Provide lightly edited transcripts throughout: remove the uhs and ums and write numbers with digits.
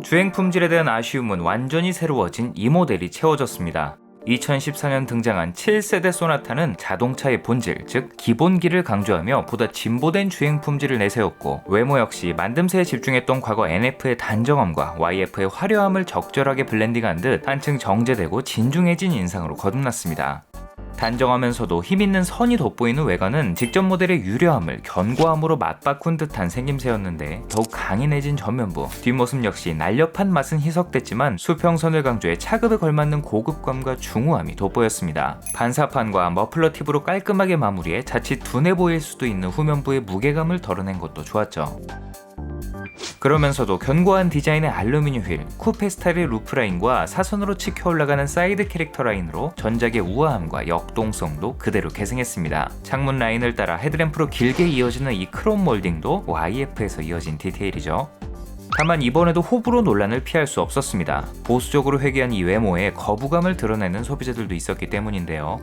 주행 품질에 대한 아쉬움은 완전히 새로워진 이 모델이 채워졌습니다. 2014년 등장한 7세대 소나타는 자동차의 본질, 즉 기본기를 강조하며 보다 진보된 주행 품질을 내세웠고, 외모 역시 만듦새에 집중했던 과거 NF의 단정함과 YF의 화려함을 적절하게 블렌딩한 듯 한층 정제되고 진중해진 인상으로 거듭났습니다. 단정하면서도 힘있는 선이 돋보이는 외관은 직전 모델의 유려함을 견고함으로 맞바꾼 듯한 생김새였는데, 더욱 강인해진 전면부, 뒷모습 역시 날렵한 맛은 희석됐지만 수평선을 강조해 차급에 걸맞는 고급감과 중후함이 돋보였습니다. 반사판과 머플러 팁으로 깔끔하게 마무리해 자칫 둔해 보일 수도 있는 후면부의 무게감을 덜어낸 것도 좋았죠. 그러면서도 견고한 디자인의 알루미늄 휠, 쿠페 스타일의 루프라인과 사선으로 치켜 올라가는 사이드 캐릭터 라인으로 전작의 우아함과 역동성도 그대로 계승했습니다. 창문 라인을 따라 헤드램프로 길게 이어지는 이 크롬 몰딩도 YF에서 이어진 디테일이죠. 다만 이번에도 호불호 논란을 피할 수 없었습니다. 보수적으로 회귀한 이 외모에 거부감을 드러내는 소비자들도 있었기 때문인데요.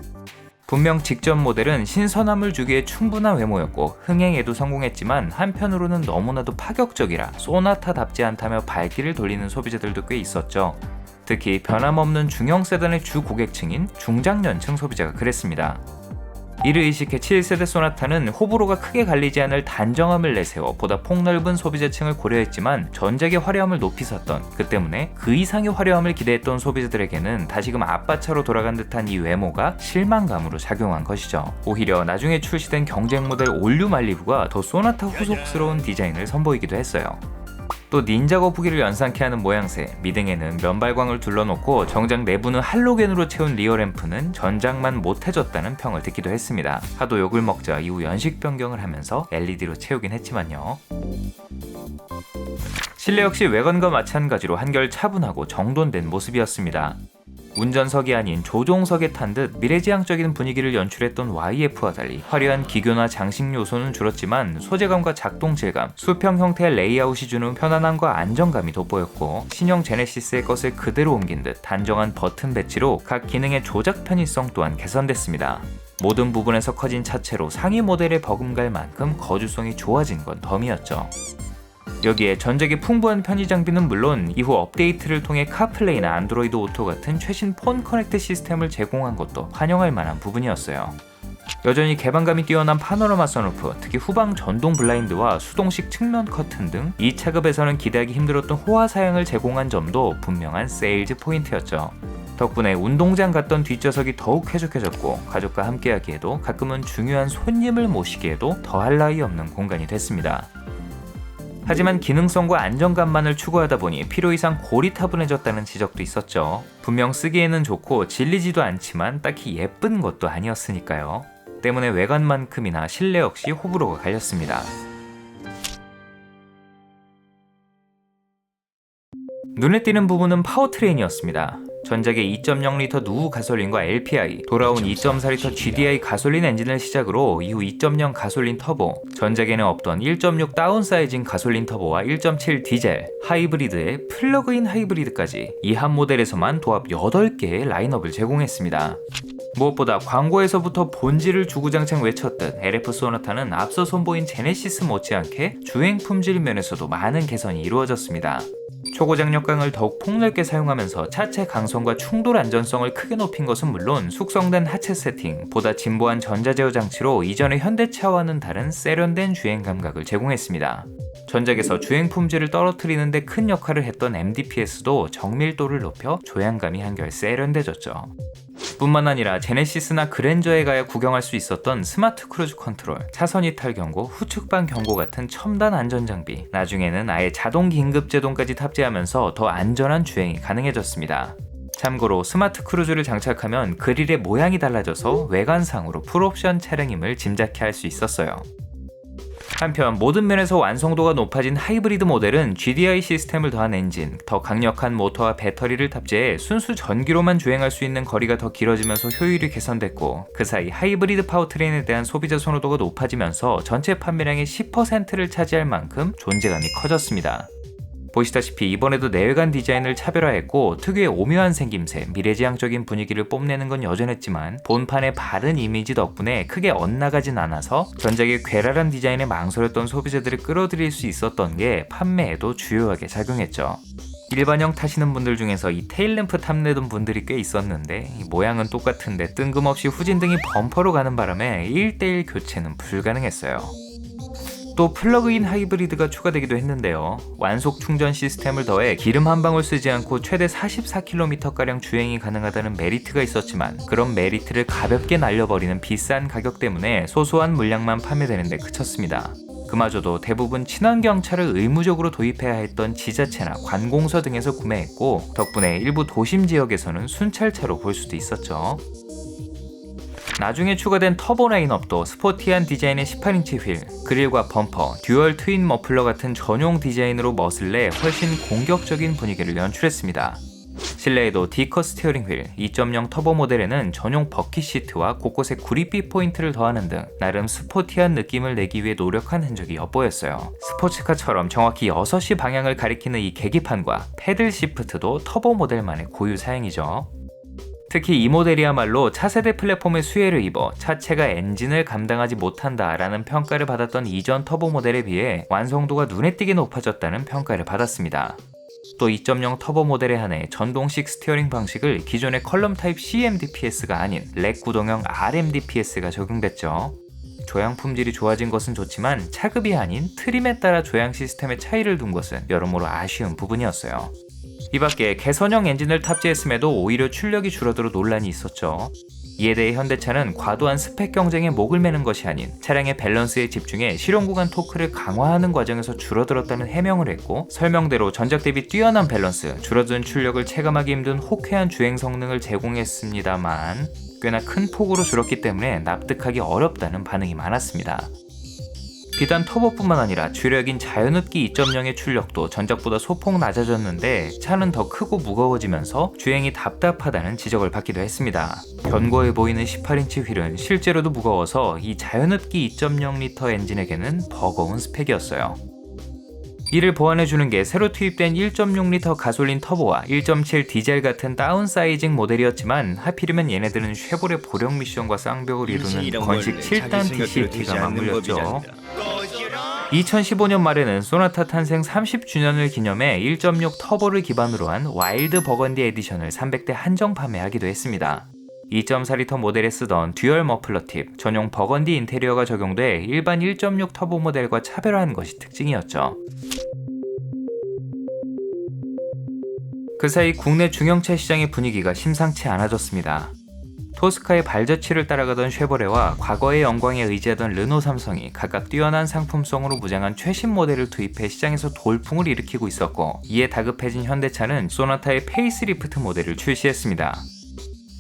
분명 직전 모델은 신선함을 주기에 충분한 외모였고 흥행에도 성공했지만, 한편으로는 너무나도 파격적이라 소나타답지 않다며 발길을 돌리는 소비자들도 꽤 있었죠. 특히 변함없는 중형 세단의 주 고객층인 중장년층 소비자가 그랬습니다. 이를 의식해 7세대 소나타는 호불호가 크게 갈리지 않을 단정함을 내세워 보다 폭넓은 소비자층을 고려했지만, 전작의 화려함을 높이 샀던, 그 때문에 그 이상의 화려함을 기대했던 소비자들에게는 다시금 아빠차로 돌아간 듯한 이 외모가 실망감으로 작용한 것이죠. 오히려 나중에 출시된 경쟁 모델 올류 말리부가 더 소나타 후속스러운 디자인을 선보이기도 했어요. 또 닌자 거북이를 연상케 하는 모양새, 미등에는 면발광을 둘러놓고 정작 내부는 할로겐으로 채운 리어램프는 전작만 못해줬다는 평을 듣기도 했습니다. 하도 욕을 먹자 이후 연식 변경을 하면서 LED로 채우긴 했지만요. 실내 역시 외관과 마찬가지로 한결 차분하고 정돈된 모습이었습니다. 운전석이 아닌 조종석에 탄 듯 미래지향적인 분위기를 연출했던 YF와 달리 화려한 기교나 장식 요소는 줄었지만, 소재감과 작동 질감, 수평 형태의 레이아웃이 주는 편안함과 안정감이 돋보였고, 신형 제네시스의 것을 그대로 옮긴 듯 단정한 버튼 배치로 각 기능의 조작 편의성 또한 개선됐습니다. 모든 부분에서 커진 차체로 상위 모델에 버금갈 만큼 거주성이 좋아진 건 덤이었죠. 여기에 전작의 풍부한 편의 장비는 물론 이후 업데이트를 통해 카플레이나 안드로이드 오토 같은 최신 폰 커넥트 시스템을 제공한 것도 환영할 만한 부분이었어요. 여전히 개방감이 뛰어난 파노라마 선루프, 특히 후방 전동 블라인드와 수동식 측면 커튼 등 2차급에서는 기대하기 힘들었던 호화 사양을 제공한 점도 분명한 세일즈 포인트였죠. 덕분에 운동장 갔던 뒷좌석이 더욱 쾌적해졌고, 가족과 함께하기에도 가끔은 중요한 손님을 모시기에도 더할 나위 없는 공간이 됐습니다. 하지만 기능성과 안정감만을 추구하다 보니 필요 이상 고리타분해졌다는 지적도 있었죠. 분명 쓰기에는 좋고 질리지도 않지만 딱히 예쁜 것도 아니었으니까요. 때문에 외관만큼이나 실내 역시 호불호가 갈렸습니다. 눈에 띄는 부분은 파워트레인이었습니다. 전작의 2.0L 누후 가솔린과 LPI, 돌아온 2.4L GDI 가솔린 엔진을 시작으로 이후 2.0 가솔린 터보, 전작에는 없던 1.6 다운사이징 가솔린 터보와 1.7 디젤, 하이브리드의 플러그인 하이브리드까지 이 한 모델에서만 도합 8개의 라인업을 제공했습니다. 무엇보다 광고에서부터 본질을 주구장창 외쳤듯 LF 소나타는 앞서 선보인 제네시스 못지않게 주행 품질 면에서도 많은 개선이 이루어졌습니다. 초고장력강을 더욱 폭넓게 사용하면서 차체 강성과 충돌 안전성을 크게 높인 것은 물론, 숙성된 하체 세팅, 보다 진보한 전자제어 장치로 이전의 현대차와는 다른 세련된 주행 감각을 제공했습니다. 전작에서 주행 품질을 떨어뜨리는 데 큰 역할을 했던 MDPS도 정밀도를 높여 조향감이 한결 세련돼졌죠. 뿐만 아니라 제네시스나 그랜저에 가야 구경할 수 있었던 스마트 크루즈 컨트롤, 차선 이탈 경고, 후측방 경고 같은 첨단 안전장비, 나중에는 아예 자동 긴급 제동까지 탑재하면서 더 안전한 주행이 가능해졌습니다. 참고로 스마트 크루즈를 장착하면 그릴의 모양이 달라져서 외관상으로 풀옵션 차량임을 짐작케 할 수 있었어요. 한편 모든 면에서 완성도가 높아진 하이브리드 모델은 GDI 시스템을 더한 엔진, 더 강력한 모터와 배터리를 탑재해 순수 전기로만 주행할 수 있는 거리가 더 길어지면서 효율이 개선됐고, 그 사이 하이브리드 파워트레인에 대한 소비자 선호도가 높아지면서 전체 판매량의 10%를 차지할 만큼 존재감이 커졌습니다. 보시다시피 이번에도 내외관 디자인을 차별화했고 특유의 오묘한 생김새, 미래지향적인 분위기를 뽐내는 건 여전했지만 본판의 바른 이미지 덕분에 크게 엇나가진 않아서 전작의 괴랄한 디자인에 망설였던 소비자들을 끌어들일 수 있었던 게 판매에도 주요하게 작용했죠. 일반형 타시는 분들 중에서 이 테일램프 탐내던 분들이 꽤 있었는데 모양은 똑같은데 뜬금없이 후진등이 범퍼로 가는 바람에 1:1 교체는 불가능했어요. 또 플러그인 하이브리드가 추가되기도 했는데요. 완속 충전 시스템을 더해 기름 한 방울 쓰지 않고 최대 44km가량 주행이 가능하다는 메리트가 있었지만 그런 메리트를 가볍게 날려버리는 비싼 가격 때문에 소소한 물량만 판매되는 데 그쳤습니다. 그마저도 대부분 친환경차를 의무적으로 도입해야 했던 지자체나 관공서 등에서 구매했고 덕분에 일부 도심 지역에서는 순찰차로 볼 수도 있었죠. 나중에 추가된 터보 라인업도 스포티한 디자인의 18인치 휠, 그릴과 범퍼, 듀얼 트윈 머플러 같은 전용 디자인으로 멋을 내 훨씬 공격적인 분위기를 연출했습니다. 실내에도 D컷 스티어링 휠, 2.0 터보 모델에는 전용 버킷 시트와 곳곳에 구릿빛 포인트를 더하는 등 나름 스포티한 느낌을 내기 위해 노력한 흔적이 엿보였어요. 스포츠카처럼 정확히 6시 방향을 가리키는 이 계기판과 패들 시프트도 터보 모델만의 고유 사양이죠. 특히 이 모델이야말로 차세대 플랫폼의 수혜를 입어 차체가 엔진을 감당하지 못한다라는 평가를 받았던 이전 터보 모델에 비해 완성도가 눈에 띄게 높아졌다는 평가를 받았습니다. 또 2.0 터보 모델에 한해 전동식 스티어링 방식을 기존의 컬럼 타입 CMDPS가 아닌 렉 구동형 RMDPS가 적용됐죠. 조향 품질이 좋아진 것은 좋지만 차급이 아닌 트림에 따라 조향 시스템의 차이를 둔 것은 여러모로 아쉬운 부분이었어요. 이 밖에 개선형 엔진을 탑재했음에도 오히려 출력이 줄어들어 논란이 있었죠. 이에 대해 현대차는 과도한 스펙 경쟁에 목을 매는 것이 아닌 차량의 밸런스에 집중해 실용 구간 토크를 강화하는 과정에서 줄어들었다는 해명을 했고 설명대로 전작 대비 뛰어난 밸런스, 줄어든 출력을 체감하기 힘든 호쾌한 주행 성능을 제공했습니다만 꽤나 큰 폭으로 줄었기 때문에 납득하기 어렵다는 반응이 많았습니다. 비단 터보뿐만 아니라 주력인 자연흡기 2.0의 출력도 전작보다 소폭 낮아졌는데 차는 더 크고 무거워지면서 주행이 답답하다는 지적을 받기도 했습니다. 견고해 보이는 18인치 휠은 실제로도 무거워서 이 자연흡기 2.0L 엔진에게는 버거운 스펙이었어요. 이를 보완해주는 게 새로 투입된 1.6L 가솔린 터보와 1.7 디젤 같은 다운사이징 모델이었지만 하필이면 얘네들은 쉐보레 보령 미션과 쌍벽을 이루는 건식 7단 DCT가 맞물렸죠. 2015년 말에는 소나타 탄생 30주년을 기념해 1.6 터보를 기반으로 한 와일드 버건디 에디션을 300대 한정 판매하기도 했습니다. 2.4L 모델에 쓰던 듀얼 머플러 팁, 전용 버건디 인테리어가 적용돼 일반 1.6 터보 모델과 차별화한 것이 특징이었죠. 그 사이 국내 중형차 시장의 분위기가 심상치 않아졌습니다. 토스카의 발자취를 따라가던 쉐보레와 과거의 영광에 의지하던 르노 삼성이 각각 뛰어난 상품성으로 무장한 최신 모델을 투입해 시장에서 돌풍을 일으키고 있었고 이에 다급해진 현대차는 소나타의 페이스리프트 모델을 출시했습니다.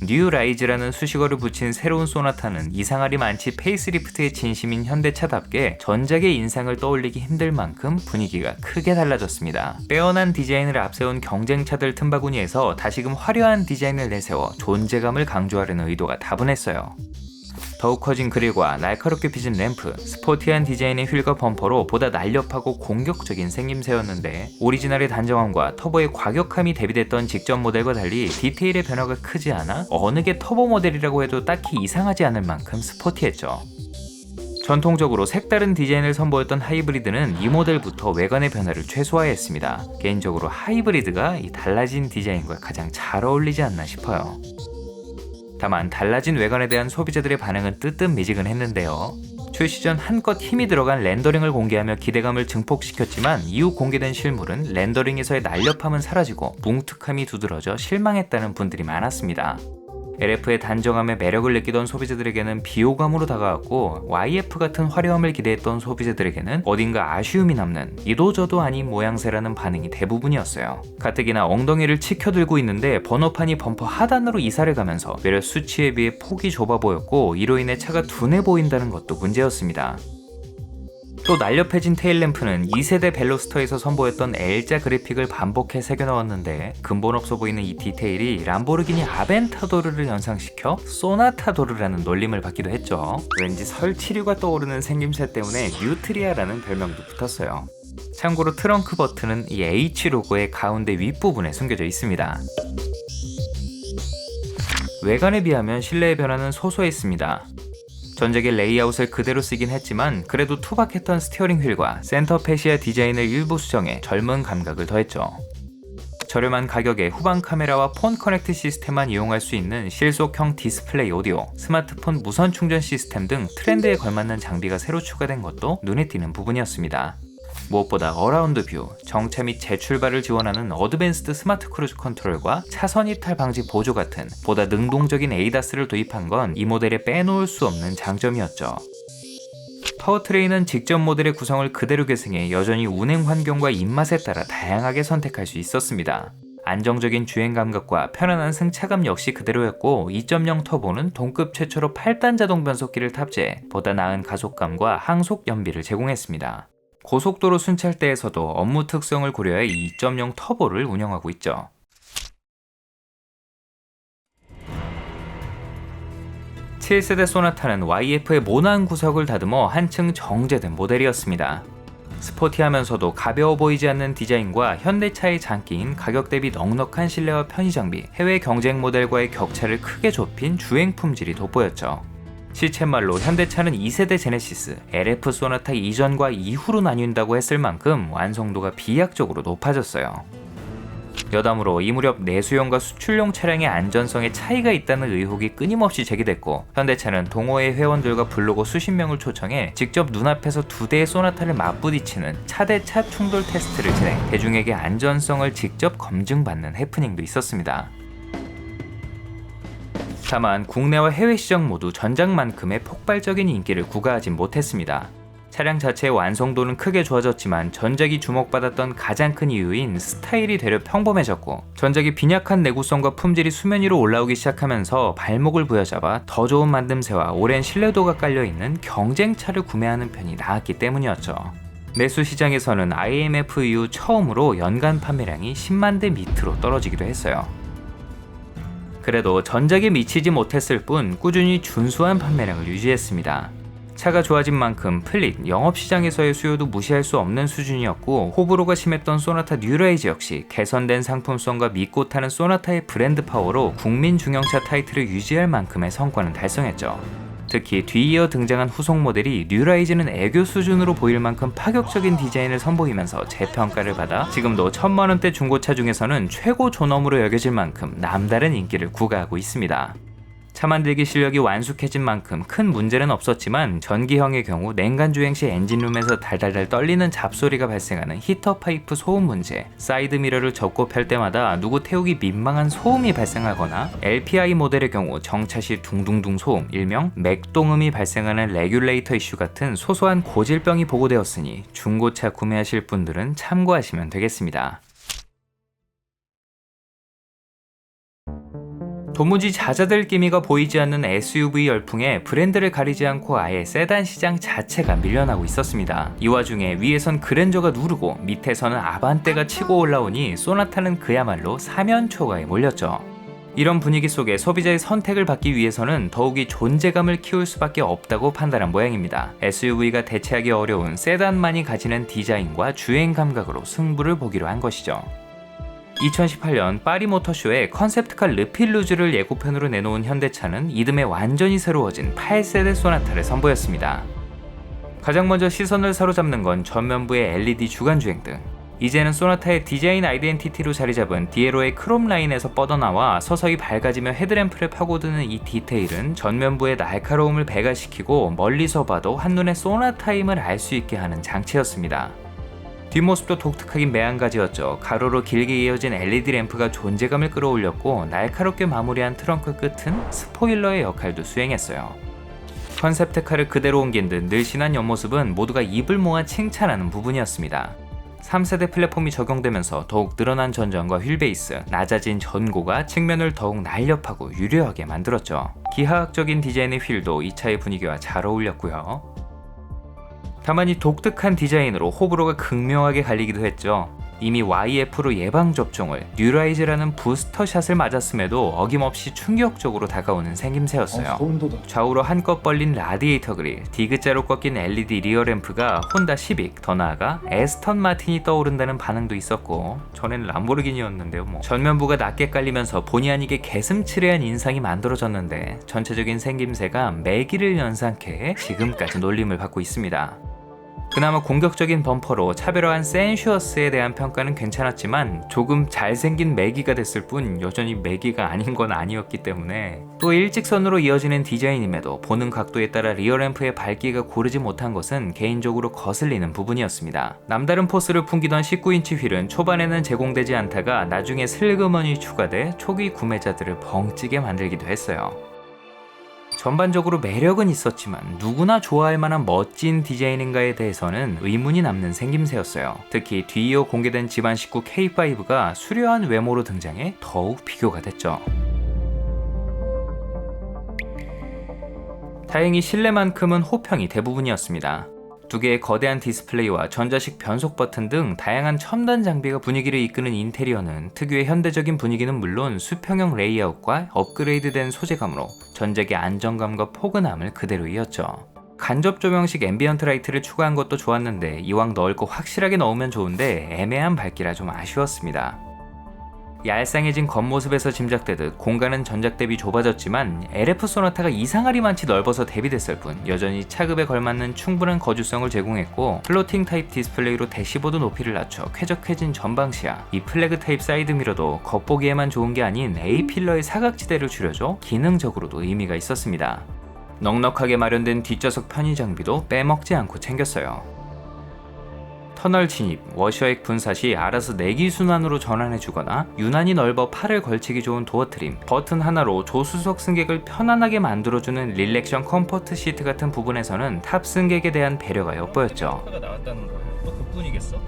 뉴 라이즈라는 수식어를 붙인 새로운 소나타는 이상하리 많지 페이스리프트의 진심인 현대차답게 전작의 인상을 떠올리기 힘들 만큼 분위기가 크게 달라졌습니다. 빼어난 디자인을 앞세운 경쟁차들 틈바구니에서 다시금 화려한 디자인을 내세워 존재감을 강조하려는 의도가 다분했어요. 더욱 커진 그릴과 날카롭게 빚은 램프, 스포티한 디자인의 휠과 범퍼로 보다 날렵하고 공격적인 생김새였는데 오리지널의 단정함과 터보의 과격함이 대비됐던 직전 모델과 달리 디테일의 변화가 크지 않아 어느 게 터보 모델이라고 해도 딱히 이상하지 않을 만큼 스포티했죠. 전통적으로 색다른 디자인을 선보였던 하이브리드는 이 모델부터 외관의 변화를 최소화했습니다. 개인적으로 하이브리드가 이 달라진 디자인과 가장 잘 어울리지 않나 싶어요. 다만 달라진 외관에 대한 소비자들의 반응은 뜨뜻미지근했는데요. 출시 전 한껏 힘이 들어간 렌더링을 공개하며 기대감을 증폭시켰지만 이후 공개된 실물은 렌더링에서의 날렵함은 사라지고 뭉툭함이 두드러져 실망했다는 분들이 많았습니다. LF의 단정함에 매력을 느끼던 소비자들에게는 비호감으로 다가왔고 YF 같은 화려함을 기대했던 소비자들에게는 어딘가 아쉬움이 남는 이도저도 아닌 모양새라는 반응이 대부분이었어요. 가뜩이나 엉덩이를 치켜들고 있는데 번호판이 범퍼 하단으로 이사를 가면서 외려 수치에 비해 폭이 좁아 보였고 이로 인해 차가 둔해 보인다는 것도 문제였습니다. 또 날렵해진 테일램프는 2세대 벨로스터에서 선보였던 L자 그래픽을 반복해 새겨넣었는데 근본 없어 보이는 이 디테일이 람보르기니 아벤타도르를 연상시켜 소나타도르라는 놀림을 받기도 했죠. 왠지 설치류가 떠오르는 생김새 때문에 뉴트리아라는 별명도 붙었어요. 참고로 트렁크 버튼은 이 H 로고의 가운데 윗부분에 숨겨져 있습니다. 외관에 비하면 실내의 변화는 소소했습니다. 전작의 레이아웃을 그대로 쓰긴 했지만 그래도 투박했던 스티어링 휠과 센터 패시아 디자인을 일부 수정해 젊은 감각을 더했죠. 저렴한 가격에 후방 카메라와 폰 커넥트 시스템만 이용할 수 있는 실속형 디스플레이 오디오, 스마트폰 무선 충전 시스템 등 트렌드에 걸맞는 장비가 새로 추가된 것도 눈에 띄는 부분이었습니다. 무엇보다 어라운드 뷰, 정차 및 재출발을 지원하는 어드밴스드 스마트 크루즈 컨트롤과 차선 이탈 방지 보조 같은 보다 능동적인 에이다스를 도입한 건 이 모델에 빼놓을 수 없는 장점이었죠. 파워트레인은 직접 모델의 구성을 그대로 계승해 여전히 운행 환경과 입맛에 따라 다양하게 선택할 수 있었습니다. 안정적인 주행 감각과 편안한 승차감 역시 그대로였고 2.0 터보는 동급 최초로 8단 자동 변속기를 탑재해 보다 나은 가속감과 항속 연비를 제공했습니다. 고속도로 순찰대에서도 업무 특성을 고려해 2.0 터보를 운영하고 있죠. (7세대) 소나타는 YF의 모난 구석을 다듬어 한층 정제된 모델이었습니다. 스포티하면서도 가벼워 보이지 않는 디자인과 현대차의 장기인 가격 대비 넉넉한 실내와 편의 장비, 해외 경쟁 모델과의 격차를 크게 좁힌 주행 품질이 돋보였죠. 실체말로 현대차는 2세대 제네시스, LF 소나타 이전과 이후로 나뉜다고 했을 만큼 완성도가 비약적으로 높아졌어요. 여담으로 이 무렵 내수용과 수출용 차량의 안전성에 차이가 있다는 의혹이 끊임없이 제기됐고 현대차는 동호회 회원들과 블로거 수십 명을 초청해 직접 눈앞에서 두 대의 소나타를 맞부딪히는 차대차 충돌 테스트를 진행, 대중에게 안전성을 직접 검증받는 해프닝도 있었습니다. 다만 국내와 해외 시장 모두 전작만큼의 폭발적인 인기를 구가하진 못했습니다. 차량 자체의 완성도는 크게 좋아졌지만 전작이 주목받았던 가장 큰 이유인 스타일이 되려 평범해졌고 전작이 빈약한 내구성과 품질이 수면 위로 올라오기 시작하면서 발목을 부여잡아 더 좋은 만듦새와 오랜 신뢰도가 깔려있는 경쟁차를 구매하는 편이 나았기 때문이었죠. 내수 시장에서는 IMF 이후 처음으로 연간 판매량이 10만 대 밑으로 떨어지기도 했어요. 그래도 전작에 미치지 못했을 뿐 꾸준히 준수한 판매량을 유지했습니다. 차가 좋아진 만큼 플릿, 영업시장에서의 수요도 무시할 수 없는 수준이었고 호불호가 심했던 소나타 뉴라이즈 역시 개선된 상품성과 믿고 타는 소나타의 브랜드 파워로 국민 중형차 타이틀을 유지할 만큼의 성과는 달성했죠. 특히 뒤이어 등장한 후속 모델이 뉴라이즈는 애교 수준으로 보일 만큼 파격적인 디자인을 선보이면서 재평가를 받아 지금도 1000만원대 중고차 중에서는 최고 존엄으로 여겨질 만큼 남다른 인기를 구가하고 있습니다. 차 만들기 실력이 완숙해진 만큼 큰 문제는 없었지만 전기형의 경우 냉간 주행 시 엔진룸에서 달달달 떨리는 잡소리가 발생하는 히터 파이프 소음 문제, 사이드 미러를 접고 펼 때마다 누구 태우기 민망한 소음이 발생하거나 LPI 모델의 경우 정차 시 둥둥둥 소음, 일명 맥동음이 발생하는 레귤레이터 이슈 같은 소소한 고질병이 보고되었으니 중고차 구매하실 분들은 참고하시면 되겠습니다. 도무지 잦아들 기미가 보이지 않는 SUV 열풍에 브랜드를 가리지 않고 아예 세단 시장 자체가 밀려나고 있었습니다. 이 와중에 위에선 그랜저가 누르고 밑에서는 아반떼가 치고 올라오니 소나타는 그야말로 사면초가에 몰렸죠. 이런 분위기 속에 소비자의 선택을 받기 위해서는 더욱이 존재감을 키울 수밖에 없다고 판단한 모양입니다. SUV가 대체하기 어려운 세단만이 가지는 디자인과 주행 감각으로 승부를 보기로 한 것이죠. 2018년 파리 모터쇼에 컨셉트카 르필루즈를 예고편으로 내놓은 현대차는 이듬해 완전히 새로워진 8세대 소나타를 선보였습니다. 가장 먼저 시선을 사로잡는 건 전면부의 LED 주간주행 등. 이제는 소나타의 디자인 아이덴티티로 자리잡은 디에로의 크롬 라인에서 뻗어나와 서서히 밝아지며 헤드램프를 파고드는 이 디테일은 전면부의 날카로움을 배가시키고 멀리서 봐도 한눈에 소나타임을 알 수 있게 하는 장치였습니다. 뒷모습도 독특하긴 매한가지였죠. 가로로 길게 이어진 LED 램프가 존재감을 끌어올렸고 날카롭게 마무리한 트렁크 끝은 스포일러의 역할도 수행했어요. 컨셉트카를 그대로 옮긴 듯 늘씬한 옆모습은 모두가 입을 모아 칭찬하는 부분이었습니다. 3세대 플랫폼이 적용되면서 더욱 늘어난 전장과 휠베이스, 낮아진 전고가 측면을 더욱 날렵하고 유려하게 만들었죠. 기하학적인 디자인의 휠도 이 차의 분위기와 잘 어울렸고요. 다만 이 독특한 디자인으로 호불호가 극명하게 갈리기도 했죠. 이미 YF로 예방접종을 뉴라이즈라는 부스터샷을 맞았음에도 어김없이 충격적으로 다가오는 생김새였어요. 좌우로 한껏 벌린 라디에이터 그릴, 디귿자로 꺾인 LED 리어램프가 혼다 시빅, 더 나아가 에스턴 마틴이 떠오른다는 반응도 있었고, 전에는 람보르기니였는데요. 전면부가 낮게 깔리면서 본의 아니게 개슴츠레한 인상이 만들어졌는데 전체적인 생김새가 매기를 연상케 해 지금까지 놀림을 받고 있습니다. 그나마 공격적인 범퍼로 차별화한 센슈어스에 대한 평가는 괜찮았지만 조금 잘생긴 매기가 됐을 뿐 여전히 매기가 아닌 건 아니었기 때문에, 또 일직선으로 이어지는 디자인임에도 보는 각도에 따라 리어램프의 밝기가 고르지 못한 것은 개인적으로 거슬리는 부분이었습니다. 남다른 포스를 풍기던 19인치 휠은 초반에는 제공되지 않다가 나중에 슬그머니 추가돼 초기 구매자들을 벙찌게 만들기도 했어요. 전반적으로 매력은 있었지만 누구나 좋아할 만한 멋진 디자인인가에 대해서는 의문이 남는 생김새였어요. 특히 뒤이어 공개된 집안 식구 K5가 수려한 외모로 등장해 더욱 비교가 됐죠. 다행히 실내만큼은 호평이 대부분이었습니다. 두 개의 거대한 디스플레이와 전자식 변속 버튼 등 다양한 첨단 장비가 분위기를 이끄는 인테리어는 특유의 현대적인 분위기는 물론 수평형 레이아웃과 업그레이드된 소재감으로 전작의 안정감과 포근함을 그대로 이었죠. 간접 조명식 앰비언트 라이트를 추가한 것도 좋았는데 이왕 넣을 거 확실하게 넣으면 좋은데 애매한 밝기라 좀 아쉬웠습니다. 얄쌍해진 겉모습에서 짐작되듯 공간은 전작 대비 좁아졌지만 LF 소나타가 이상하리 많지 넓어서 대비됐을 뿐 여전히 차급에 걸맞는 충분한 거주성을 제공했고, 플로팅 타입 디스플레이로 대시보드 높이를 낮춰 쾌적해진 전방 시야, 이 플래그 타입 사이드 미러도 겉보기에만 좋은 게 아닌 A필러의 사각지대를 줄여줘 기능적으로도 의미가 있었습니다. 넉넉하게 마련된 뒷좌석 편의 장비도 빼먹지 않고 챙겼어요. 터널 진입, 워셔액 분사 시 알아서 내기순환으로 전환해주거나 유난히 넓어 팔을 걸치기 좋은 도어 트림, 버튼 하나로 조수석 승객을 편안하게 만들어주는 릴렉션 컴포트 시트 같은 부분에서는 탑 승객에 대한 배려가 엿보였죠.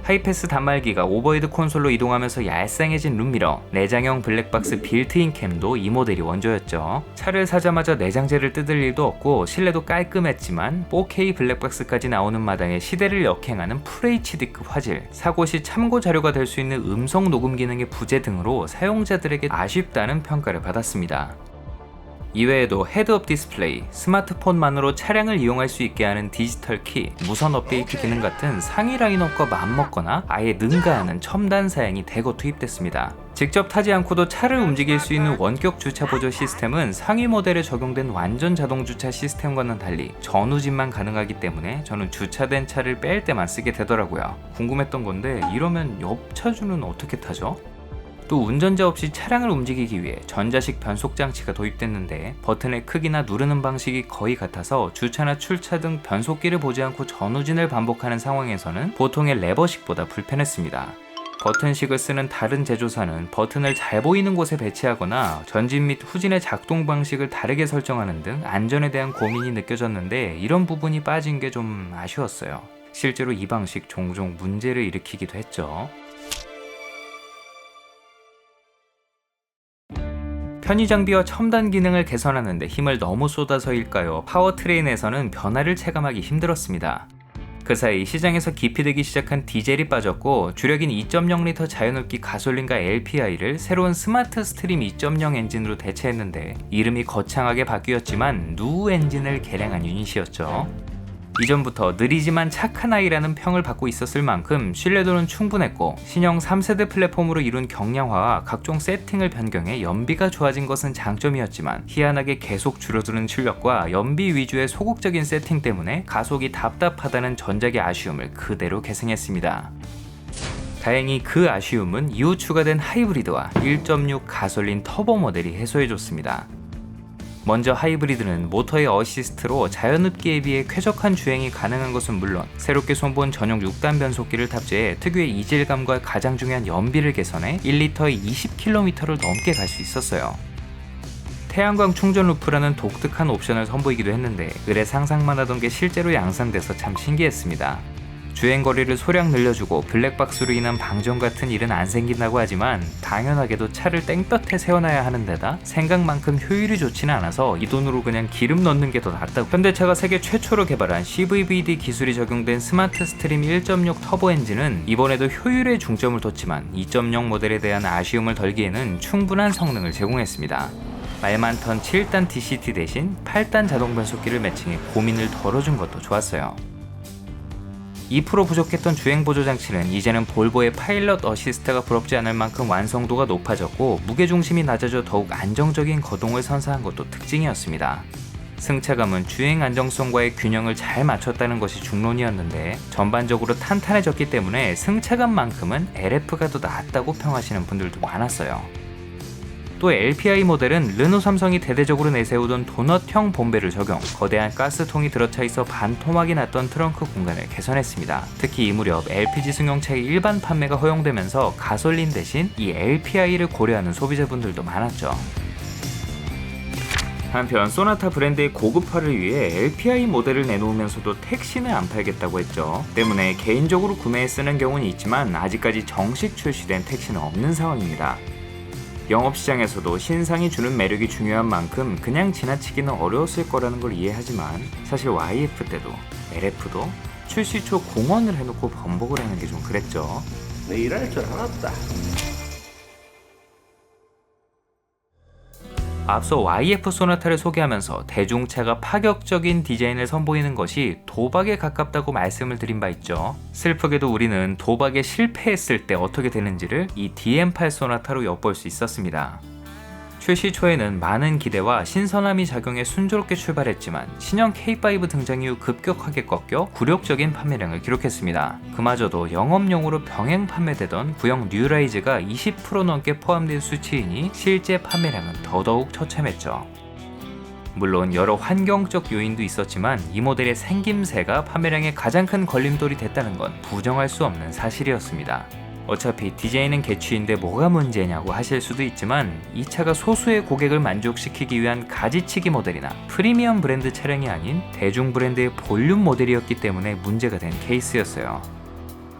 하이패스 단말기가 오버헤드 콘솔로 이동하면서 얄쌍해진 룸미러, 내장형 블랙박스 빌트인 캠도 이 모델이 원조였죠. 차를 사자마자 내장재를 뜯을 일도 없고 실내도 깔끔했지만 4K 블랙박스까지 나오는 마당에 시대를 역행하는 FHD급 화질, 사고 시 참고 자료가 될 수 있는 음성 녹음 기능의 부재 등으로 사용자들에게 아쉽다는 평가를 받았습니다. 이외에도 헤드업 디스플레이, 스마트폰만으로 차량을 이용할 수 있게 하는 디지털 키, 무선 업데이트 기능 같은 상위 라인업과 맞먹거나 아예 능가하는 첨단 사양이 대거 투입됐습니다. 직접 타지 않고도 차를 움직일 수 있는 원격 주차 보조 시스템은 상위 모델에 적용된 완전 자동 주차 시스템과는 달리 전후진만 가능하기 때문에 저는 주차된 차를 뺄 때만 쓰게 되더라고요. 궁금했던 건데 이러면 옆 차주는 어떻게 타죠? 또 운전자 없이 차량을 움직이기 위해 전자식 변속 장치가 도입됐는데 버튼의 크기나 누르는 방식이 거의 같아서 주차나 출차 등 변속기를 보지 않고 전후진을 반복하는 상황에서는 보통의 레버식보다 불편했습니다. 버튼식을 쓰는 다른 제조사는 버튼을 잘 보이는 곳에 배치하거나 전진 및 후진의 작동 방식을 다르게 설정하는 등 안전에 대한 고민이 느껴졌는데 이런 부분이 빠진 게 좀 아쉬웠어요. 실제로 이 방식 종종 문제를 일으키기도 했죠. 편의 장비와 첨단 기능을 개선하는 데 힘을 너무 쏟아서일까요? 파워트레인에서는 변화를 체감하기 힘들었습니다. 그 사이 시장에서 기피되기 시작한 디젤이 빠졌고 주력인 2.0L 자연흡기 가솔린과 LPI를 새로운 스마트 스트림 2.0 엔진으로 대체했는데 이름이 거창하게 바뀌었지만 누 엔진을 개량한 유닛이었죠. 이전부터 느리지만 착한 아이라는 평을 받고 있었을 만큼 신뢰도는 충분했고 신형 3세대 플랫폼으로 이룬 경량화와 각종 세팅을 변경해 연비가 좋아진 것은 장점이었지만 희한하게 계속 줄어드는 출력과 연비 위주의 소극적인 세팅 때문에 가속이 답답하다는 전작의 아쉬움을 그대로 계승했습니다. 다행히 그 아쉬움은 이후 추가된 하이브리드와 1.6 가솔린 터보 모델이 해소해줬습니다. 먼저 하이브리드는 모터의 어시스트로 자연흡기에 비해 쾌적한 주행이 가능한 것은 물론 새롭게 손본 전용 6단 변속기를 탑재해 특유의 이질감과 가장 중요한 연비를 개선해 1리터에 20km를 넘게 갈 수 있었어요. 태양광 충전 루프라는 독특한 옵션을 선보이기도 했는데 을의 상상만 하던 게 실제로 양산돼서 참 신기했습니다. 주행거리를 소량 늘려주고 블랙박스로 인한 방전 같은 일은 안 생긴다고 하지만 당연하게도 차를 땡볕에 세워놔야 하는 데다 생각만큼 효율이 좋지는 않아서 이 돈으로 그냥 기름 넣는 게 더 낫다고. 현대차가 세계 최초로 개발한 CVVD 기술이 적용된 스마트 스트림 1.6 터보 엔진은 이번에도 효율에 중점을 뒀지만 2.0 모델에 대한 아쉬움을 덜기에는 충분한 성능을 제공했습니다. 말 많던 7단 DCT 대신 8단 자동 변속기를 매칭해 고민을 덜어준 것도 좋았어요. 2% 부족했던 주행 보조 장치는 이제는 볼보의 파일럿 어시스트가 부럽지 않을 만큼 완성도가 높아졌고 무게중심이 낮아져 더욱 안정적인 거동을 선사한 것도 특징이었습니다. 승차감은 주행 안정성과의 균형을 잘 맞췄다는 것이 중론이었는데 전반적으로 탄탄해졌기 때문에 승차감만큼은 LF가 더 낫다고 평하시는 분들도 많았어요. 또 LPI 모델은 르노 삼성이 대대적으로 내세우던 도넛형 본배를 적용, 거대한 가스통이 들어차 있어 반토막이 났던 트렁크 공간을 개선했습니다. 특히 이 무렵 LPG 승용차의 일반 판매가 허용되면서 가솔린 대신 이 LPI를 고려하는 소비자분들도 많았죠. 한편 소나타 브랜드의 고급화를 위해 LPI 모델을 내놓으면서도 택시는 안 팔겠다고 했죠. 때문에 개인적으로 구매해 쓰는 경우는 있지만 아직까지 정식 출시된 택시는 없는 상황입니다. 영업시장에서도 신상이 주는 매력이 중요한 만큼 그냥 지나치기는 어려웠을 거라는 걸 이해하지만 사실 YF 때도 LF도 출시 초 공언을 해놓고 번복을 하는 게 좀 그랬죠. 내 일할 줄 알았다. 앞서 YF 소나타를 소개하면서 대중차가 파격적인 디자인을 선보이는 것이 도박에 가깝다고 말씀을 드린 바 있죠. 슬프게도 우리는 도박에 실패했을 때 어떻게 되는지를 이 DM8 소나타로 엿볼 수 있었습니다. 출시 초에는 많은 기대와 신선함이 작용해 순조롭게 출발했지만 신형 K5 등장 이후 급격하게 꺾여 굴욕적인 판매량을 기록했습니다. 그마저도 영업용으로 병행 판매되던 구형 뉴라이즈가 20% 넘게 포함된 수치이니 실제 판매량은 더더욱 처참했죠. 물론 여러 환경적 요인도 있었지만 이 모델의 생김새가 판매량에 가장 큰 걸림돌이 됐다는 건 부정할 수 없는 사실이었습니다. 어차피 디자인은 개취인데 뭐가 문제냐고 하실 수도 있지만 이 차가 소수의 고객을 만족시키기 위한 가지치기 모델이나 프리미엄 브랜드 차량이 아닌 대중 브랜드의 볼륨 모델이었기 때문에 문제가 된 케이스였어요.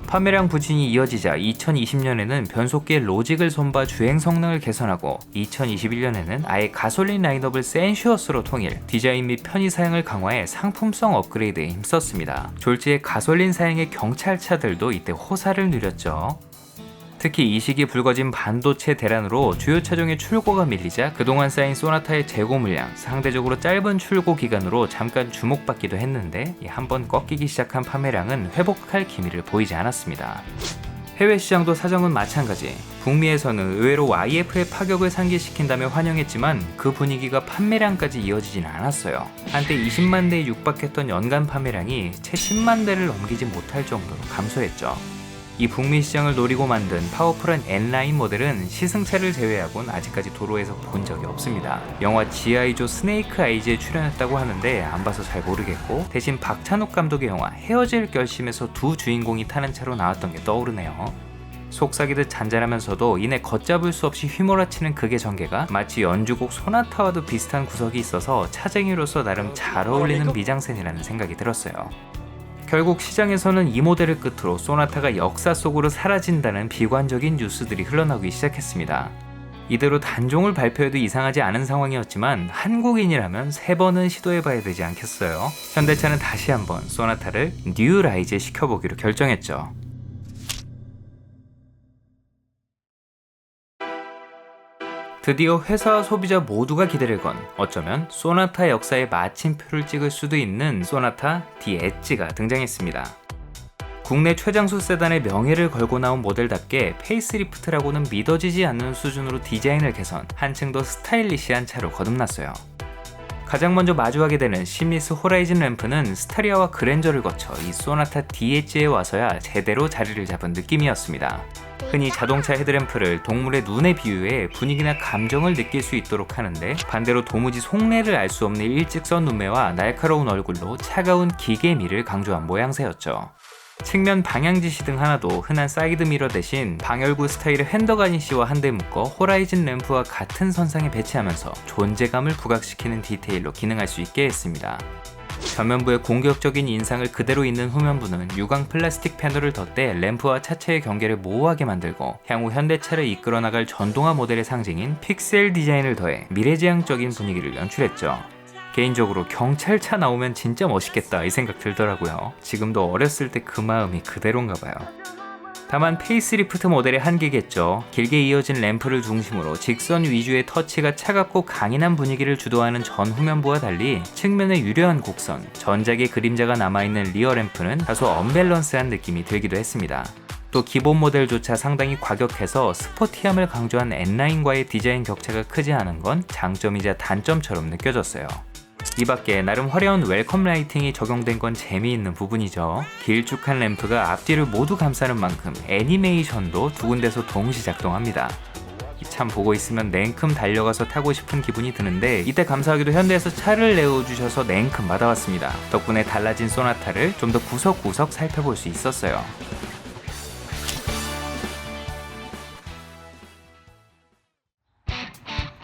판매량 부진이 이어지자 2020년에는 변속기의 로직을 손봐 주행 성능을 개선하고 2021년에는 아예 가솔린 라인업을 센슈어스로 통일, 디자인 및 편의 사양을 강화해 상품성 업그레이드에 힘썼습니다. 졸지에 가솔린 사양의 경찰차들도 이때 호사를 누렸죠. 특히 이 시기 불거진 반도체 대란으로 주요 차종의 출고가 밀리자 그동안 쌓인 소나타의 재고 물량, 상대적으로 짧은 출고 기간으로 잠깐 주목받기도 했는데 한번 꺾이기 시작한 판매량은 회복할 기미를 보이지 않았습니다. 해외 시장도 사정은 마찬가지. 북미에서는 의외로 YF의 파격을 상기시킨다며 환영했지만 그 분위기가 판매량까지 이어지진 않았어요. 한때 20만 대에 육박했던 연간 판매량이 채 10만 대를 넘기지 못할 정도로 감소했죠. 이 북미 시장을 노리고 만든 파워풀한 N라인 모델은 시승차를 제외하곤 아직까지 도로에서 본 적이 없습니다. 영화 G.I. 조 스네이크 아이즈에 출연했다고 하는데 안 봐서 잘 모르겠고 대신 박찬욱 감독의 영화 헤어질 결심에서 두 주인공이 타는 차로 나왔던 게 떠오르네요. 속삭이듯 잔잔하면서도 이내 걷잡을 수 없이 휘몰아치는 극의 전개가 마치 연주곡 소나타와도 비슷한 구석이 있어서 차쟁이로서 나름 잘 어울리는 미장센이라는 생각이 들었어요. 결국 시장에서는 이 모델을 끝으로 소나타가 역사 속으로 사라진다는 비관적인 뉴스들이 흘러나오기 시작했습니다. 이대로 단종을 발표해도 이상하지 않은 상황이었지만 한국인이라면 3번은 시도해봐야 되지 않겠어요? 현대차는 다시 한번 소나타를 뉴라이즈 시켜보기로 결정했죠. 드디어 회사와 소비자 모두가 기대를 건 어쩌면 소나타 역사의 마침표를 찍을 수도 있는 소나타 디 엣지가 등장했습니다. 국내 최장수 세단의 명예를 걸고 나온 모델답게 페이스리프트라고는 믿어지지 않는 수준으로 디자인을 개선, 한층 더 스타일리시한 차로 거듭났어요. 가장 먼저 마주하게 되는 심리스 호라이즌 램프는 스타리아와 그랜저를 거쳐 이 소나타 디 엣지에 와서야 제대로 자리를 잡은 느낌이었습니다. 흔히 자동차 헤드램프를 동물의 눈에 비유해 분위기나 감정을 느낄 수 있도록 하는데 반대로 도무지 속내를 알 수 없는 일직선 눈매와 날카로운 얼굴로 차가운 기계미를 강조한 모양새였죠. 측면 방향지시 등 하나도 흔한 사이드 미러 대신 방열구 스타일의 핸더 가니쉬와 한데 묶어 호라이즌 램프와 같은 선상에 배치하면서 존재감을 부각시키는 디테일로 기능할 수 있게 했습니다. 전면부의 공격적인 인상을 그대로 잇는 후면부는 유광 플라스틱 패널을 덧대 램프와 차체의 경계를 모호하게 만들고 향후 현대차를 이끌어 나갈 전동화 모델의 상징인 픽셀 디자인을 더해 미래지향적인 분위기를 연출했죠. 개인적으로 경찰차 나오면 진짜 멋있겠다 이 생각 들더라고요. 지금도 어렸을 때 그 마음이 그대로인가 봐요. 다만 페이스리프트 모델의 한계겠죠. 길게 이어진 램프를 중심으로 직선 위주의 터치가 차갑고 강인한 분위기를 주도하는 전 후면부와 달리 측면의 유려한 곡선, 전작의 그림자가 남아있는 리어 램프는 다소 언밸런스한 느낌이 들기도 했습니다. 또 기본 모델조차 상당히 과격해서 스포티함을 강조한 N9과의 디자인 격차가 크지 않은 건 장점이자 단점처럼 느껴졌어요. 이 밖에 나름 화려한 웰컴 라이팅이 적용된 건 재미있는 부분이죠. 길쭉한 램프가 앞뒤를 모두 감싸는 만큼 애니메이션도 두 군데서 동시 작동합니다. 참 보고 있으면 냉큼 달려가서 타고 싶은 기분이 드는데 이때 감사하게도 현대에서 차를 내어주셔서 냉큼 받아왔습니다. 덕분에 달라진 소나타를 좀 더 구석구석 살펴볼 수 있었어요.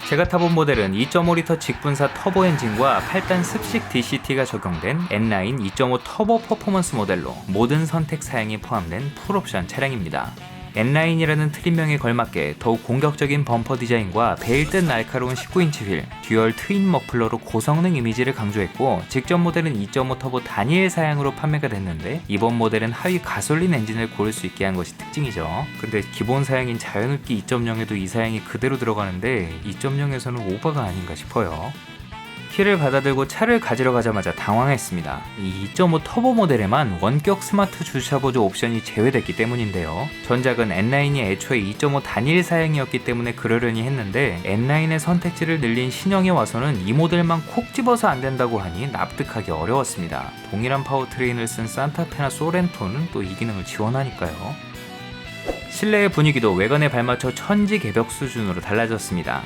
제가 타본 모델은 2.5L 직분사 터보 엔진과 8단 습식 DCT가 적용된 N9 2.5 터보 퍼포먼스 모델로 모든 선택 사양이 포함된 풀옵션 차량입니다. N9이라는 트림명에 걸맞게 더욱 공격적인 범퍼 디자인과 베일 듯 날카로운 19인치 휠, 듀얼 트윈 머플러로 고성능 이미지를 강조했고 직전 모델은 2.5 터보 단일 사양으로 판매가 됐는데 이번 모델은 하위 가솔린 엔진을 고를 수 있게 한 것이 특징이죠. 근데 기본 사양인 자연흡기 2.0에도 이 사양이 그대로 들어가는데 2.0에서는 오버가 아닌가 싶어요. 키를 받아들고 차를 가지러 가자마자 당황했습니다. 이 2.5 터보 모델에만 원격 스마트 주차 보조 옵션이 제외됐기 때문인데요. 전작은 N9이 애초에 2.5 단일 사양이었기 때문에 그러려니 했는데 N9의 선택지를 늘린 신형에 와서는 이 모델만 콕 집어서 안 된다고 하니 납득하기 어려웠습니다. 동일한 파워트레인을 쓴 산타페나 소렌토는 또 이 기능을 지원하니까요. 실내의 분위기도 외관에 발맞춰 천지개벽 수준으로 달라졌습니다.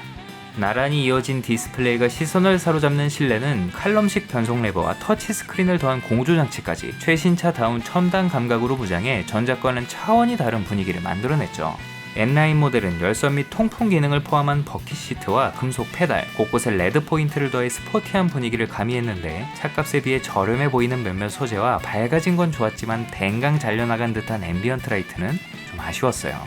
나란히 이어진 디스플레이가 시선을 사로잡는 실내는 칼럼식 변속 레버와 터치스크린을 더한 공조장치까지 최신차다운 첨단 감각으로 무장해 전작과는 차원이 다른 분위기를 만들어냈죠. N9 모델은 열선 및 통풍 기능을 포함한 버킷 시트와 금속 페달, 곳곳에 레드 포인트를 더해 스포티한 분위기를 가미했는데 차값에 비해 저렴해 보이는 몇몇 소재와 밝아진 건 좋았지만 댕강 잘려나간 듯한 앰비언트 라이트는 좀 아쉬웠어요.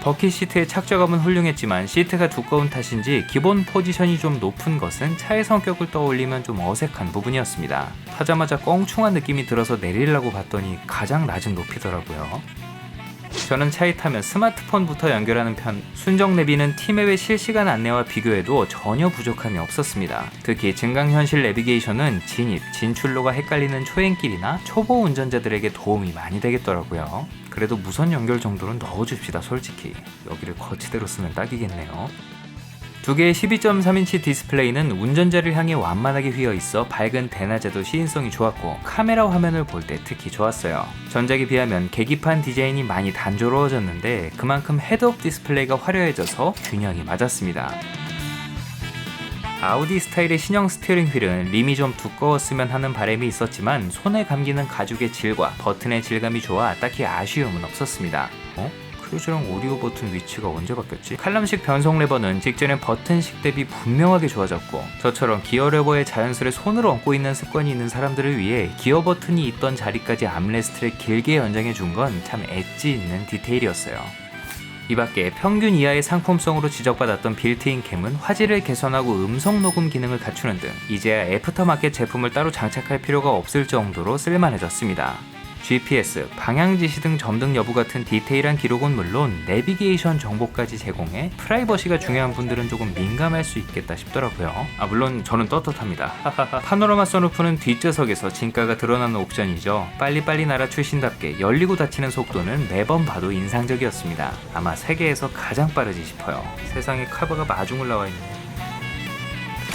버킷 시트의 착좌감은 훌륭했지만 시트가 두꺼운 탓인지 기본 포지션이 좀 높은 것은 차의 성격을 떠올리면 좀 어색한 부분이었습니다. 타자마자 껑충한 느낌이 들어서 내리려고 봤더니 가장 낮은 높이더라고요. 저는 차에 타면 스마트폰부터 연결하는 편, 순정 내비는 T맵의 실시간 안내와 비교해도 전혀 부족함이 없었습니다. 특히 증강현실 내비게이션은 진입, 진출로가 헷갈리는 초행길이나 초보 운전자들에게 도움이 많이 되겠더라고요. 그래도 무선 연결 정도는 넣어줍시다. 솔직히 여기를 거치대로 쓰면 딱이겠네요. 두 개의 12.3인치 디스플레이는 운전자를 향해 완만하게 휘어있어 밝은 대낮에도 시인성이 좋았고 카메라 화면을 볼 때 특히 좋았어요. 전작에 비하면 계기판 디자인이 많이 단조로워졌는데 그만큼 헤드업 디스플레이가 화려해져서 균형이 맞았습니다. 아우디 스타일의 신형 스티어링 휠은 림이 좀 두꺼웠으면 하는 바람이 있었지만 손에 감기는 가죽의 질과 버튼의 질감이 좋아 딱히 아쉬움은 없었습니다. 크루즈랑 오디오 버튼 위치가 언제 바뀌었지? 칼럼식 변속 레버는 직전의 버튼식 대비 분명하게 좋아졌고 저처럼 기어 레버에 자연스레 손을 얹고 있는 습관이 있는 사람들을 위해 기어 버튼이 있던 자리까지 암레스트를 길게 연장해 준 건 참 엣지 있는 디테일이었어요. 이 밖에 평균 이하의 상품성으로 지적받았던 빌트인 캠은 화질을 개선하고 음성 녹음 기능을 갖추는 등 이제야 애프터마켓 제품을 따로 장착할 필요가 없을 정도로 쓸만해졌습니다. GPS, 방향지시 등 점등 여부 같은 디테일한 기록은 물론 내비게이션 정보까지 제공해 프라이버시가 중요한 분들은 조금 민감할 수 있겠다 싶더라고요. 물론 저는 떳떳합니다. 파노라마 선루프는 뒷좌석에서 진가가 드러나는 옵션이죠. 빨리빨리 날아 출신답게 열리고 닫히는 속도는 매번 봐도 인상적이었습니다. 아마 세계에서 가장 빠르지 싶어요. 세상에 카바가 마중을 나와 있네요.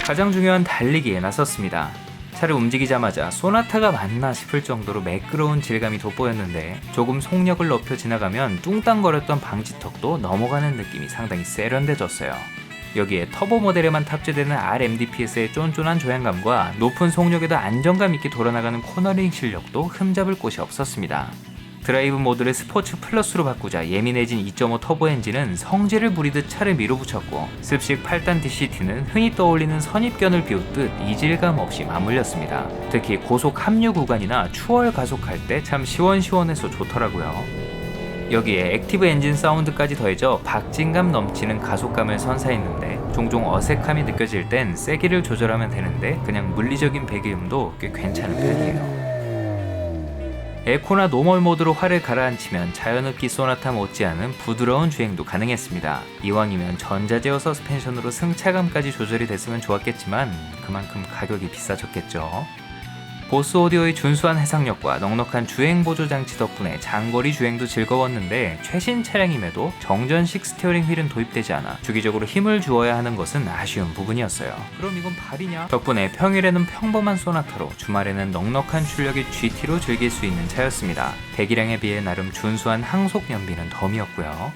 가장 중요한 달리기에 나섰습니다. 차를 움직이자마자 소나타가 맞나 싶을 정도로 매끄러운 질감이 돋보였는데 조금 속력을 높여 지나가면 뚱땅거렸던 방지턱도 넘어가는 느낌이 상당히 세련돼졌어요. 여기에 터보 모델에만 탑재되는 RMDPS의 쫀쫀한 조향감과 높은 속력에도 안정감 있게 돌아나가는 코너링 실력도 흠잡을 곳이 없었습니다. 드라이브 모드를 스포츠 플러스로 바꾸자 예민해진 2.5 터보 엔진은 성질을 부리듯 차를 밀어붙였고, 습식 8단 DCT는 흔히 떠올리는 선입견을 비웃듯 이질감 없이 맞물렸습니다. 특히 고속 합류 구간이나 추월 가속할 때 참 시원시원해서 좋더라고요. 여기에 액티브 엔진 사운드까지 더해져 박진감 넘치는 가속감을 선사했는데, 종종 어색함이 느껴질 땐 세기를 조절하면 되는데 그냥 물리적인 배기음도 꽤 괜찮은 편이에요. 에코나 노멀 모드로 화를 가라앉히면 자연흡기 소나타 못지않은 부드러운 주행도 가능했습니다. 이왕이면 전자제어 서스펜션으로 승차감까지 조절이 됐으면 좋았겠지만 그만큼 가격이 비싸졌겠죠. 보스 오디오의 준수한 해상력과 넉넉한 주행 보조 장치 덕분에 장거리 주행도 즐거웠는데, 최신 차량임에도 정전식 스티어링 휠은 도입되지 않아 주기적으로 힘을 주어야 하는 것은 아쉬운 부분이었어요. 그럼 이건 발이냐? 덕분에 평일에는 평범한 소나타로, 주말에는 넉넉한 출력의 GT로 즐길 수 있는 차였습니다. 배기량에 비해 나름 준수한 항속 연비는 덤이었고요.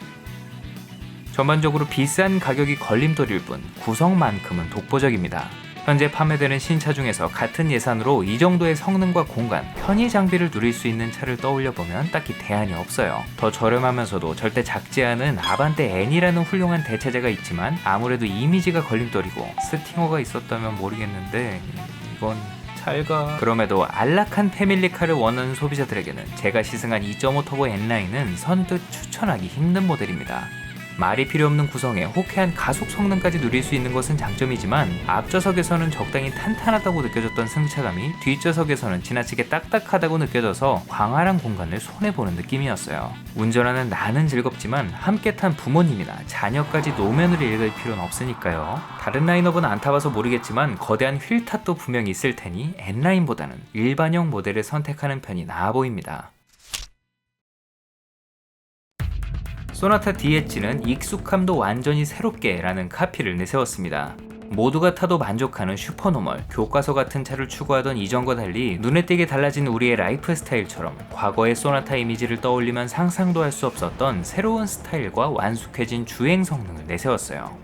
전반적으로 비싼 가격이 걸림돌일 뿐 구성만큼은 독보적입니다. 현재 판매되는 신차 중에서 같은 예산으로 이 정도의 성능과 공간, 편의 장비를 누릴 수 있는 차를 떠올려보면 딱히 대안이 없어요. 더 저렴하면서도 절대 작지 않은 아반떼 N이라는 훌륭한 대체제가 있지만 아무래도 이미지가 걸림돌이고, 스팅어가 있었다면 모르겠는데 이건 잘가. 그럼에도 안락한 패밀리카를 원하는 소비자들에게는 제가 시승한 2.5 터보 N9은 선뜻 추천하기 힘든 모델입니다. 말이 필요 없는 구성에 호쾌한 가속 성능까지 누릴 수 있는 것은 장점이지만, 앞좌석에서는 적당히 탄탄하다고 느껴졌던 승차감이 뒷좌석에서는 지나치게 딱딱하다고 느껴져서 광활한 공간을 손해보는 느낌이었어요. 운전하는 나는 즐겁지만 함께 탄 부모님이나 자녀까지 노면을 읽을 필요는 없으니까요. 다른 라인업은 안 타봐서 모르겠지만 거대한 휠 탓도 분명히 있을 테니 N9보다는 일반형 모델을 선택하는 편이 나아 보입니다. 소나타 DH는 익숙함도 완전히 새롭게 라는 카피를 내세웠습니다. 모두가 타도 만족하는 슈퍼노멀, 교과서 같은 차를 추구하던 이전과 달리 눈에 띄게 달라진 우리의 라이프 스타일처럼 과거의 소나타 이미지를 떠올리면 상상도 할 수 없었던 새로운 스타일과 완숙해진 주행 성능을 내세웠어요.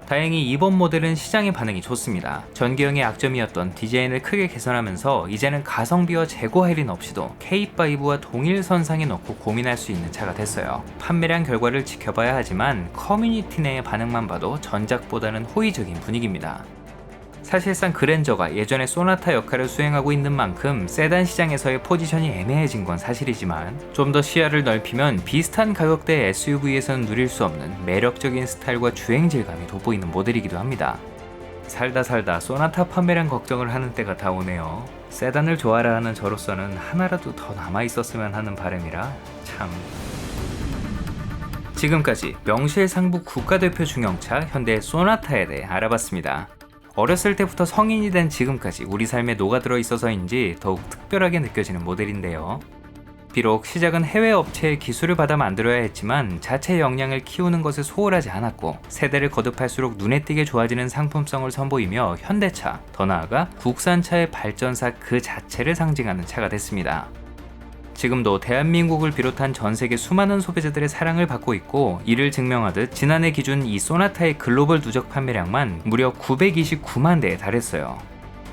다행히 이번 모델은 시장의 반응이 좋습니다. 전기형의 약점이었던 디자인을 크게 개선하면서 이제는 가성비와 재고 할인 없이도 K5와 동일 선상에 넣고 고민할 수 있는 차가 됐어요. 판매량 결과를 지켜봐야 하지만 커뮤니티 내의 반응만 봐도 전작보다는 호의적인 분위기입니다. 사실상 그랜저가 예전에 소나타 역할을 수행하고 있는 만큼 세단 시장에서의 포지션이 애매해진 건 사실이지만, 좀 더 시야를 넓히면 비슷한 가격대의 SUV에서는 누릴 수 없는 매력적인 스타일과 주행 질감이 돋보이는 모델이기도 합니다. 살다 소나타 판매량 걱정을 하는 때가 다 오네요. 세단을 좋아라 하는 저로서는 하나라도 더 남아있었으면 하는 바람이라 참... 지금까지 명실상부 국가대표 중형차 현대 소나타에 대해 알아봤습니다. 어렸을 때부터 성인이 된 지금까지 우리 삶에 녹아들어 있어서인지 더욱 특별하게 느껴지는 모델인데요. 비록 시작은 해외 업체의 기술을 받아 만들어야 했지만 자체 역량을 키우는 것을 소홀하지 않았고, 세대를 거듭할수록 눈에 띄게 좋아지는 상품성을 선보이며 현대차, 더 나아가 국산차의 발전사 그 자체를 상징하는 차가 됐습니다. 지금도 대한민국을 비롯한 전 세계 수많은 소비자들의 사랑을 받고 있고, 이를 증명하듯 지난해 기준 이 소나타의 글로벌 누적 판매량만 무려 929만 대에 달했어요.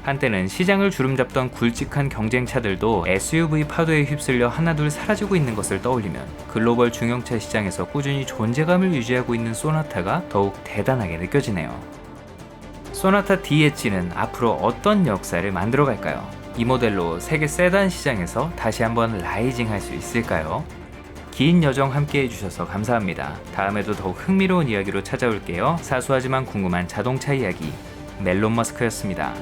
한때는 시장을 주름잡던 굵직한 경쟁차들도 SUV 파도에 휩쓸려 하나둘 사라지고 있는 것을 떠올리면 글로벌 중형차 시장에서 꾸준히 존재감을 유지하고 있는 소나타가 더욱 대단하게 느껴지네요. 소나타 DH는 앞으로 어떤 역사를 만들어갈까요? 이 모델로 세계 세단 시장에서 다시 한번 라이징 할 수 있을까요? 긴 여정 함께 해주셔서 감사합니다. 다음에도 더욱 흥미로운 이야기로 찾아올게요. 사소하지만 궁금한 자동차 이야기, 멜론 머스크였습니다.